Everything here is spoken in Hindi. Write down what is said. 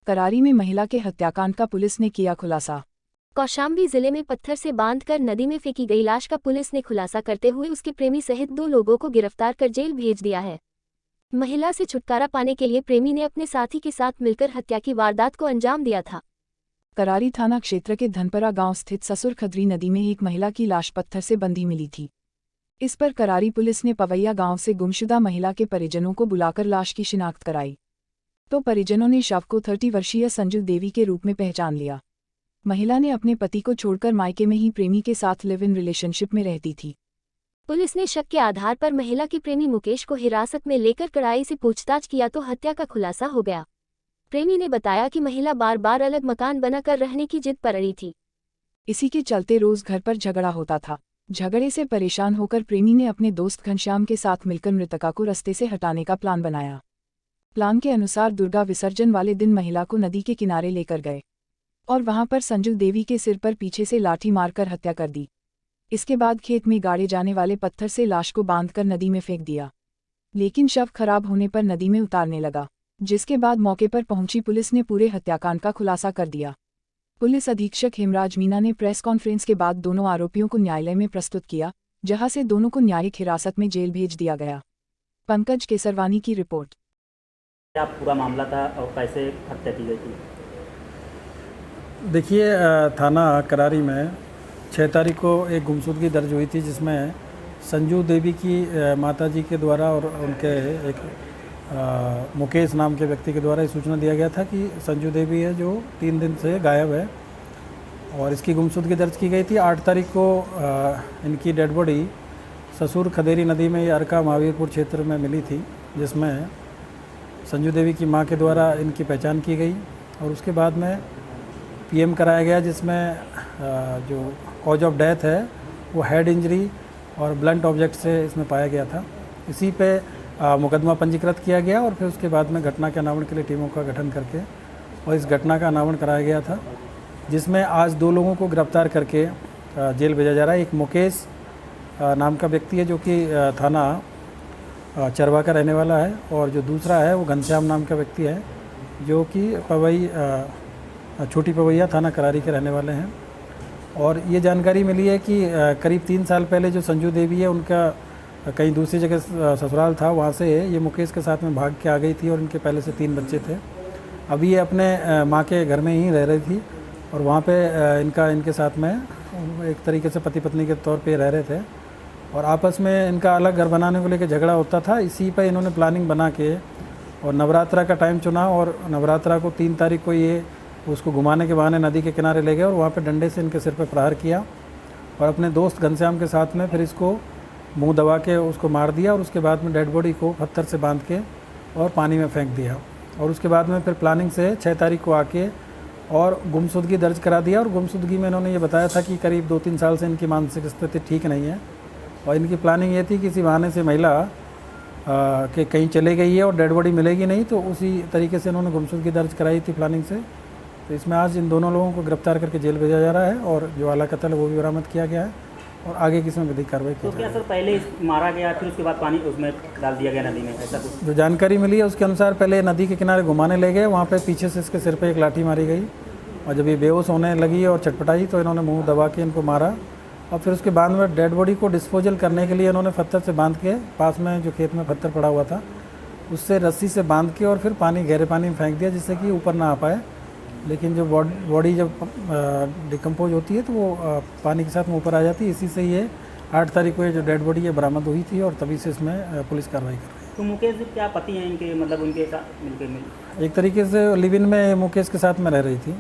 करारी में महिला के हत्याकांड का पुलिस ने किया खुलासा। कौशाम्बी जिले में पत्थर से बांधकर नदी में फेंकी गई लाश का पुलिस ने खुलासा करते हुए उसके प्रेमी सहित 2 लोगों को गिरफ्तार कर जेल भेज दिया है। महिला से छुटकारा पाने के लिए प्रेमी ने अपने साथी के साथ मिलकर हत्या की वारदात को अंजाम दिया था। करारी थाना क्षेत्र के धनपरा गांव स्थित ससुर खदरी नदी में एक महिला की लाश पत्थर से बंधी मिली थी। इस पर करारी पुलिस ने पवैया गांव से गुमशुदा महिला के परिजनों को बुलाकर लाश की शिनाख्त कराई, तो परिजनों ने शव को 30 वर्षीय संजू देवी के रूप में पहचान लिया। महिला ने अपने पति को छोड़कर मायके में ही प्रेमी के साथ लिव इन रिलेशनशिप में रहती थी। पुलिस ने शक के आधार पर महिला के प्रेमी मुकेश को हिरासत में लेकर कड़ाई से पूछताछ किया तो हत्या का खुलासा हो गया। प्रेमी ने बताया कि महिला बार बार अलग मकान बनाकर रहने की जिद पर अड़ी थी। इसी के चलते रोज घर पर झगड़ा होता था। झगड़े से परेशान होकर प्रेमी ने अपने दोस्त घनश्याम के साथ मिलकर मृतका को रास्ते से हटाने का प्लान बनाया। प्लान के अनुसार दुर्गा विसर्जन वाले दिन महिला को नदी के किनारे लेकर गए और वहां पर संजू देवी के सिर पर पीछे से लाठी मारकर हत्या कर दी। इसके बाद खेत में गाड़े जाने वाले पत्थर से लाश को बांधकर नदी में फेंक दिया, लेकिन शव खराब होने पर नदी में उतारने लगा, जिसके बाद मौके पर पहुंची पुलिस ने पूरे हत्याकांड का खुलासा कर दिया। पुलिस अधीक्षक हेमराज मीना ने प्रेस कॉन्फ्रेंस के बाद दोनों आरोपियों को न्यायालय में प्रस्तुत किया, जहां से दोनों को न्यायिक हिरासत में जेल भेज दिया गया। पंकज केसरवानी की रिपोर्ट। क्या पूरा मामला था और कैसे हत्या की गई थी? देखिए, थाना करारी में 6 तारीख को एक गुमशुदगी दर्ज हुई थी, जिसमें संजू देवी की माताजी के द्वारा और उनके एक मुकेश नाम के व्यक्ति के द्वारा ये सूचना दिया गया था कि संजू देवी है जो 3 दिन से गायब है और इसकी गुमशुदगी दर्ज की गई थी। 8 तारीख को इनकी डेड बॉडी ससुर खदेरी नदी में अरका महावीरपुर क्षेत्र में मिली थी, जिसमें संजू देवी की मां के द्वारा इनकी पहचान की गई और उसके बाद में पीएम कराया गया, जिसमें जो कॉज ऑफ डेथ है वो हेड इंजरी और ब्लंट ऑब्जेक्ट से इसमें पाया गया था। इसी पे मुकदमा पंजीकृत किया गया और फिर उसके बाद में घटना के अनावरण के लिए टीमों का गठन करके और इस घटना का अनावरण कराया गया था, जिसमें आज 2 लोगों को गिरफ्तार करके जेल भेजा जा रहा है। एक मुकेश नाम का व्यक्ति है जो कि थाना चरवा का रहने वाला है और जो दूसरा है वो घनश्याम नाम का व्यक्ति है जो कि छोटी पवैया थाना करारी के रहने वाले हैं। और ये जानकारी मिली है कि करीब 3 साल पहले जो संजू देवी है उनका कहीं दूसरी जगह ससुराल था, वहाँ से ये मुकेश के साथ में भाग के आ गई थी और इनके पहले से 3 बच्चे थे। अभी ये अपने माँ के घर में ही रह रही थी और वहाँ पे इनके साथ में एक तरीके से पति पत्नी के तौर पे रह रहे थे और आपस में इनका अलग घर बनाने को लेकर झगड़ा होता था। इसी पर इन्होंने प्लानिंग बना के और नवरात्रा का टाइम चुना और नवरात्रा को 3 तारीख को ये उसको घुमाने के बहाने नदी के किनारे ले गए और वहाँ पे डंडे से इनके सिर पे प्रहार किया और अपने दोस्त घनश्याम के साथ में फिर इसको मुंह दबा के उसको मार दिया और उसके बाद में डेड बॉडी को पत्थर से बांध के और पानी में फेंक दिया और उसके बाद में फिर प्लानिंग से 6 तारीख को आके और गुमशुदगी दर्ज करा दिया। और गुमशुदगी में इन्होंने ये बताया था कि करीब 2-3 साल से इनकी मानसिक स्थिति ठीक नहीं है और इनकी प्लानिंग ये थी कि किसी बहाने से महिला के कहीं चले गई है और डेड बॉडी मिलेगी नहीं, तो उसी तरीके से इन्होंने गुमशुदगी दर्ज कराई थी प्लानिंग से। तो इसमें आज इन दोनों लोगों को गिरफ्तार करके जेल भेजा जा रहा है और जो आला कत्ल है वो भी बरामद किया गया है और आगे की इसमें विधिक कार्रवाई की तो क्या सर पहले मारा गया फिर उसके बाद पानी उसमें डाल दिया गया नदी में, ऐसा कुछ? जो जानकारी मिली है उसके अनुसार पहले नदी के किनारे घुमाने ले गए, वहाँ पे पीछे से इसके सिर पे एक लाठी मारी गई और जब ये बेहोश होने लगी और चटपटाई तो इन्होंने मुंह दबा के इनको मारा और फिर उसके बाद में डेड बॉडी को डिस्पोजल करने के लिए इन्होंने पत्थर से बांध के पास में जो खेत में पत्थर पड़ा हुआ था उससे रस्सी से बांध के और फिर गहरे पानी में फेंक दिया, जिससे कि ऊपर ना आ पाए। लेकिन जो बॉडी जब डिकम्पोज होती है तो वो पानी के साथ में ऊपर आ जाती है। इसी से ये 8 तारीख को ये जो डेड बॉडी है बरामद हुई थी और तभी से इसमें पुलिस कार्रवाई कर रही है। तो मुकेश क्या पति हैं इनके, मतलब उनके साथ मिलकर एक तरीके से लिव इन में मुकेश के साथ में रह रही थी।